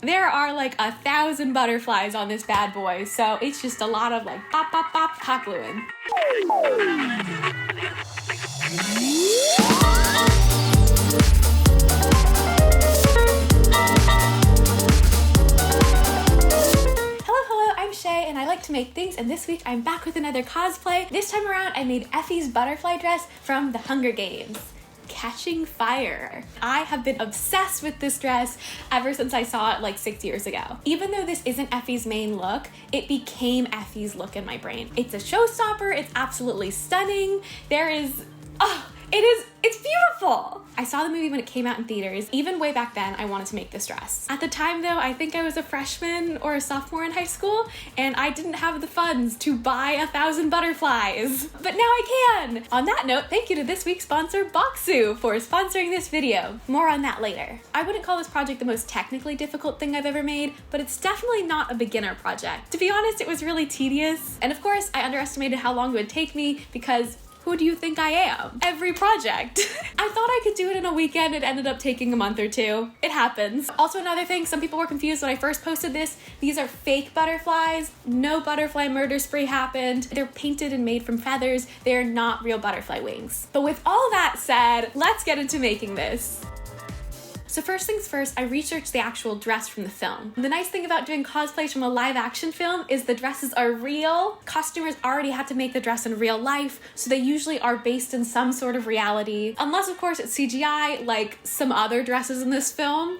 There are like 1,000 butterflies on this bad boy, so it's just a lot of like pop, pop, pop, hot gluing. And I like to make things, and this week I'm back with another cosplay. This time around I made Effie's butterfly dress from the Hunger Games. Catching Fire. I have been obsessed with this dress ever since I saw it like 6 years ago. Even though this isn't Effie's main look, it became Effie's look in my brain. It's a showstopper, it's absolutely stunning. It's beautiful! I saw the movie when it came out in theaters. Even way back then, I wanted to make this dress. At the time though, I think I was a freshman or a sophomore in high school, and I didn't have the funds to buy 1,000 butterflies. But now I can! On that note, thank you to this week's sponsor, Boxu, for sponsoring this video. More on that later. I wouldn't call this project the most technically difficult thing I've ever made, but it's definitely not a beginner project. To be honest, it was really tedious. And of course, I underestimated how long it would take me because who do you think I am? Every project. I thought I could do it in a weekend. It ended up taking a month or two. It happens. Also, another thing, some people were confused when I first posted this. These are fake butterflies. No butterfly murder spree happened. They're painted and made from feathers. They're not real butterfly wings. But with all that said, let's get into making this. So first things first, I researched the actual dress from the film. The nice thing about doing cosplays from a live action film is the dresses are real. Costumers already had to make the dress in real life, so they usually are based in some sort of reality. Unless of course it's CGI, like some other dresses in this film.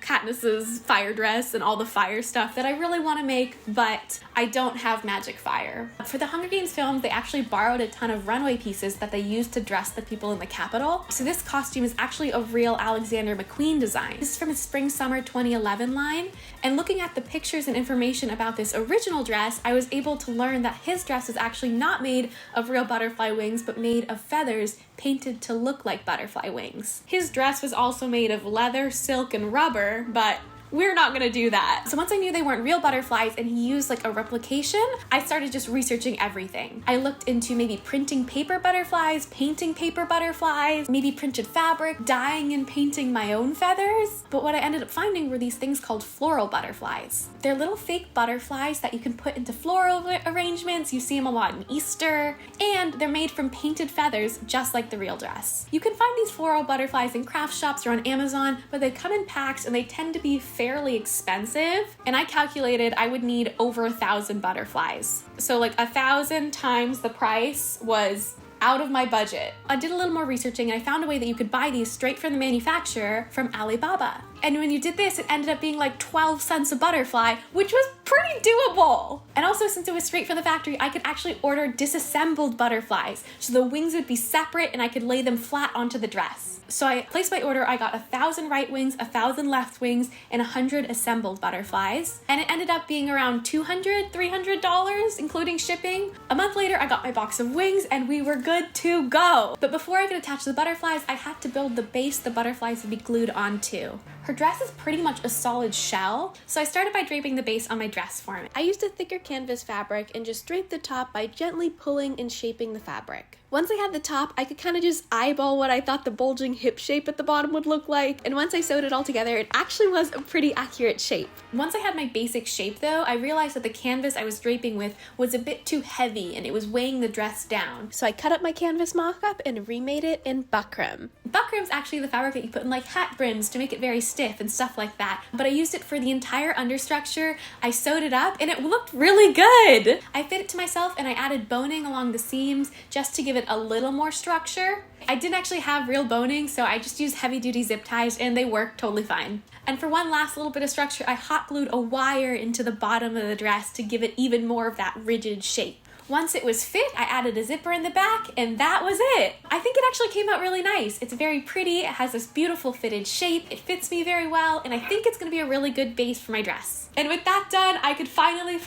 Katniss's fire dress and all the fire stuff that I really want to make, but I don't have magic fire. For the Hunger Games film, they actually borrowed a ton of runway pieces that they used to dress the people in the Capitol. So this costume is actually a real Alexander McQueen design. This is from his Spring/Summer 2011 line, and looking at the pictures and information about this original dress, I was able to learn that his dress is actually not made of real butterfly wings, but made of feathers painted to look like butterfly wings. His dress was also made of leather, silk, and rubber, but we're not gonna do that. So once I knew they weren't real butterflies and he used like a replication, I started just researching everything. I looked into maybe printing paper butterflies, painting paper butterflies, maybe printed fabric, dyeing and painting my own feathers. But what I ended up finding were these things called floral butterflies. They're little fake butterflies that you can put into floral arrangements. You see them a lot in Easter, and they're made from painted feathers just like the real dress. You can find these floral butterflies in craft shops or on Amazon, but they come in packs and they tend to be fairly expensive, and I calculated I would need over 1,000 butterflies. So like 1,000 times the price was out of my budget. I did a little more researching and I found a way that you could buy these straight from the manufacturer from Alibaba. And when you did this, it ended up being like 12 cents a butterfly, which was pretty doable. And also, since it was straight from the factory, I could actually order disassembled butterflies. So the wings would be separate and I could lay them flat onto the dress. So I placed my order, I got 1,000 right wings, 1,000 left wings, and 100 assembled butterflies. And it ended up being around $200, $300, including shipping. A month later, I got my box of wings and we were good to go. But before I could attach the butterflies, I had to build the base the butterflies would be glued onto. Her dress is pretty much a solid shell, so I started by draping the base on my dress form. I used a thicker canvas fabric and just draped the top by gently pulling and shaping the fabric. Once I had the top, I could kind of just eyeball what I thought the bulging hip shape at the bottom would look like, and once I sewed it all together, it actually was a pretty accurate shape. Once I had my basic shape though, I realized that the canvas I was draping with was a bit too heavy and it was weighing the dress down. So I cut up my canvas mock-up and remade it in buckram. Buckram's actually the fabric that you put in like hat brims to make it very stiff and stuff like that, but I used it for the entire understructure. I sewed it up and it looked really good. I fit it to myself and I added boning along the seams just to give it a little more structure. I didn't actually have real boning, so I just used heavy duty zip ties and they worked totally fine. And for one last little bit of structure, I hot glued a wire into the bottom of the dress to give it even more of that rigid shape. Once it was fit, I added a zipper in the back, and that was it. I think it actually came out really nice. It's very pretty, it has this beautiful fitted shape, it fits me very well, and I think it's gonna be a really good base for my dress. And with that done, I could finally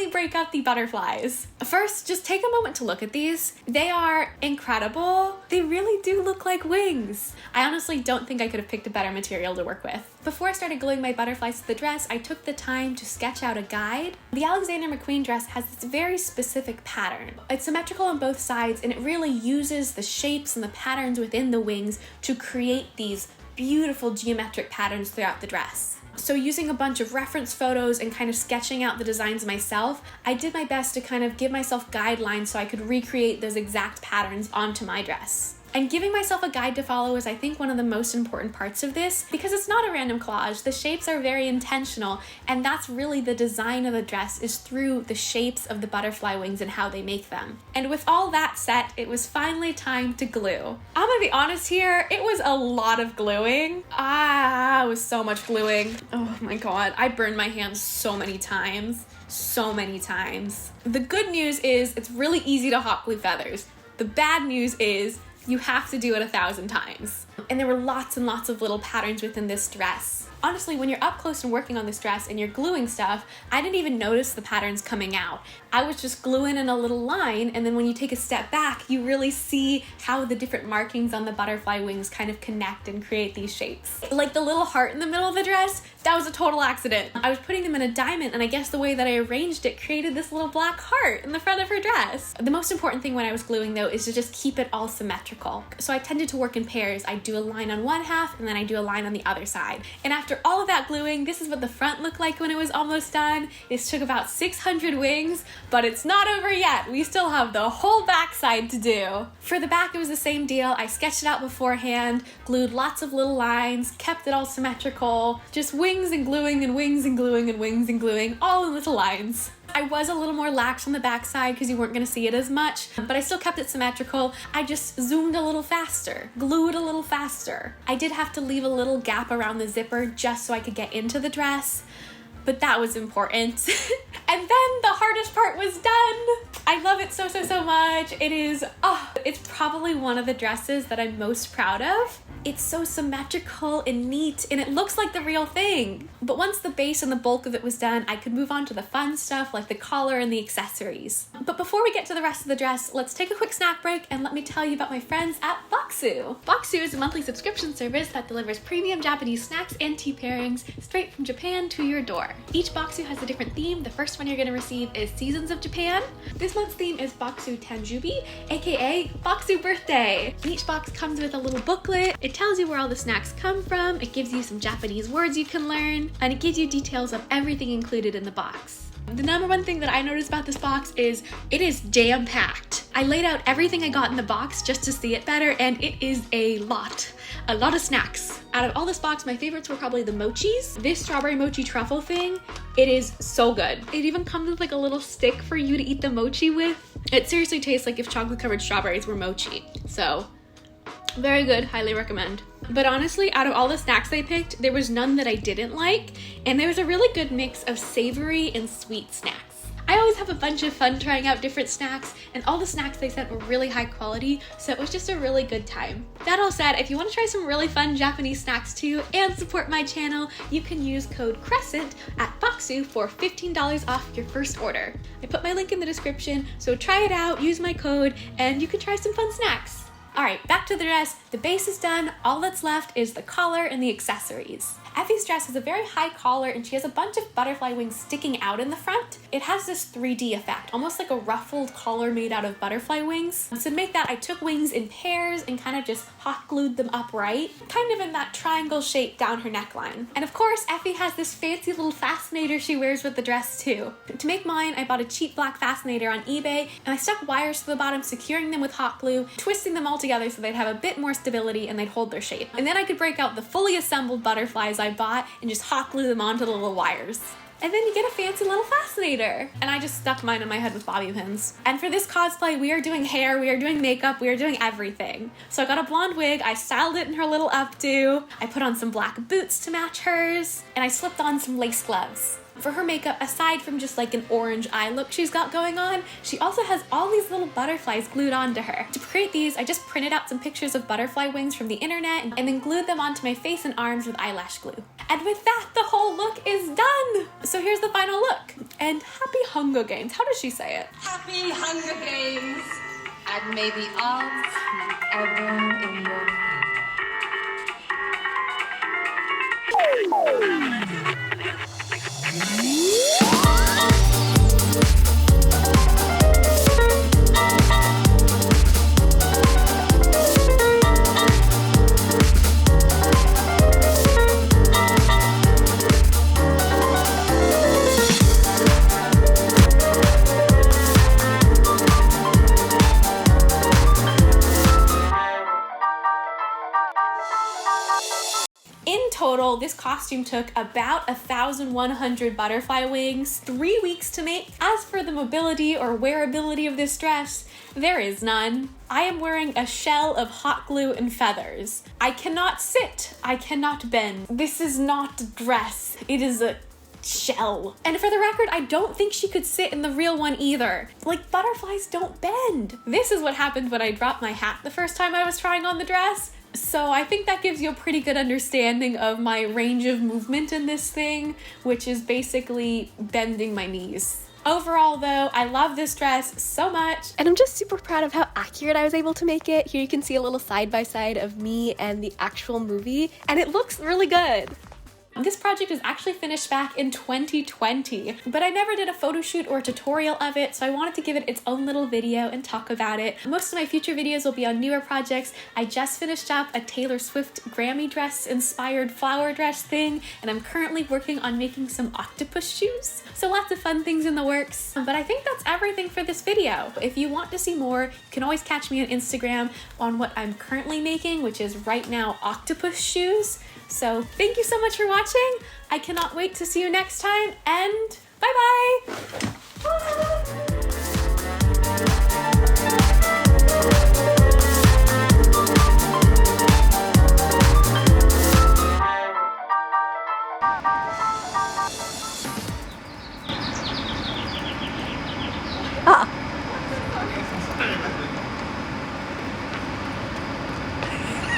break out the butterflies. First, just take a moment to look at these. They are incredible. They really do look like wings. I honestly don't think I could have picked a better material to work with. Before I started gluing my butterflies to the dress, I took the time to sketch out a guide. The Alexander McQueen dress has this very specific pattern. It's symmetrical on both sides, and it really uses the shapes and the patterns within the wings to create these beautiful geometric patterns throughout the dress. So using a bunch of reference photos and kind of sketching out the designs myself, I did my best to kind of give myself guidelines so I could recreate those exact patterns onto my dress. And giving myself a guide to follow is, I think, one of the most important parts of this, because it's not a random collage. The shapes are very intentional, and that's really the design of the dress, is through the shapes of the butterfly wings and how they make them. And with all that set, it was finally time to glue. I'm gonna be honest here, it was a lot of gluing. It was so much gluing. Oh my god, I burned my hands so many times. So many times. The good news is it's really easy to hot glue feathers. The bad news is you have to do it 1,000 times. And there were lots and lots of little patterns within this dress. Honestly, when you're up close and working on this dress and you're gluing stuff, I didn't even notice the patterns coming out. I was just gluing in a little line, and then when you take a step back, you really see how the different markings on the butterfly wings kind of connect and create these shapes. Like the little heart in the middle of the dress, that was a total accident. I was putting them in a diamond, and I guess the way that I arranged it created this little black heart in the front of her dress. The most important thing when I was gluing, though, is to just keep it all symmetrical. So I tended to work in pairs. I do a line on one half, and then I do a line on the other side. And after all of that gluing, this is what the front looked like when it was almost done. It took about 600 wings, but it's not over yet. We still have the whole backside to do. For the back, it was the same deal. I sketched it out beforehand, glued lots of little lines, kept it all symmetrical, just wings and gluing and wings and gluing and wings and gluing, all in little lines. I was a little more lax on the backside because you weren't going to see it as much, but I still kept it symmetrical. I just zoomed a little faster, glued a little faster. I did have to leave a little gap around the zipper just so I could get into the dress, but that was important. And then the hardest part was done. I love it so, so, so much. It is, it's probably one of the dresses that I'm most proud of. It's so symmetrical and neat, and it looks like the real thing. But once the base and the bulk of it was done, I could move on to the fun stuff like the collar and the accessories. But before we get to the rest of the dress, let's take a quick snack break and let me tell you about my friends at Boxu. Boxu is a monthly subscription service that delivers premium Japanese snacks and tea pairings straight from Japan to your door. Each Boxu has a different theme. The first one you're going to receive is Seasons of Japan. This month's theme is Boxu Tanjubi, aka Boxu Birthday. Each box comes with a little booklet. It tells you where all the snacks come from, it gives you some Japanese words you can learn, and it gives you details of everything included in the box. The number one thing that I noticed about this box is it is jam-packed. I laid out everything I got in the box just to see it better, and it is a lot of snacks. Out of all this box, my favorites were probably the mochis. This strawberry mochi truffle thing, it is so good. It even comes with like a little stick for you to eat the mochi with. It seriously tastes like if chocolate covered strawberries were mochi. So very good, highly recommend. But honestly, out of all the snacks I picked, there was none that I didn't like, and there was a really good mix of savory and sweet snacks. I always have a bunch of fun trying out different snacks, and all the snacks they sent were really high quality, so it was just a really good time. That all said, if you want to try some really fun Japanese snacks too and support my channel, you can use code CRESCENT at Boxu for $15 off your first order. I put my link in the description, so try it out, use my code, and you can try some fun snacks. Alright, back to the dress. The base is done. All that's left is the collar and the accessories. Effie's dress has a very high collar, and she has a bunch of butterfly wings sticking out in the front. It has this 3D effect, almost like a ruffled collar made out of butterfly wings. So to make that, I took wings in pairs and kind of just hot glued them upright, kind of in that triangle shape down her neckline. And of course, Effie has this fancy little fascinator she wears with the dress too. To make mine, I bought a cheap black fascinator on eBay, and I stuck wires to the bottom, securing them with hot glue, twisting them all together so they'd have a bit more stability and they'd hold their shape. And then I could break out the fully assembled butterflies I bought and just hot glue them onto the little wires. And then you get a fancy little fascinator. And I just stuck mine on my head with bobby pins. And for this cosplay, we are doing hair, we are doing makeup, we are doing everything. So I got a blonde wig, I styled it in her little updo, I put on some black boots to match hers, and I slipped on some lace gloves. For her makeup, aside from just like an orange eye look she's got going on, she also has all these little butterflies glued onto her. To create these, I just printed out some pictures of butterfly wings from the internet and then glued them onto my face and arms with eyelash glue. And with that, the whole look is done! So here's the final look. And happy Hunger Games. How does she say it? Happy Hunger Games! And may the odds be ever in your total, this costume took about 1,100 butterfly wings, 3 weeks to make. As for the mobility or wearability of this dress, there is none. I am wearing a shell of hot glue and feathers. I cannot sit, I cannot bend. This is not a dress, it is a shell. And for the record, I don't think she could sit in the real one either. Like, butterflies don't bend. This is what happened when I dropped my hat the first time I was trying on the dress. So I think that gives you a pretty good understanding of my range of movement in this thing, which is basically bending my knees. Overall though, I love this dress so much. And I'm just super proud of how accurate I was able to make it. Here you can see a little side by side of me and the actual movie, and it looks really good. This project was actually finished back in 2020, but I never did a photo shoot or a tutorial of it, so I wanted to give it its own little video and talk about it. Most of my future videos will be on newer projects. I just finished up a Taylor Swift Grammy dress inspired flower dress thing, and I'm currently working on making some octopus shoes. So lots of fun things in the works. But I think that's everything for this video. If you want to see more, you can always catch me on Instagram on what I'm currently making, which is right now octopus shoes. So thank you so much for watching. I cannot wait to see you next time, and bye-bye.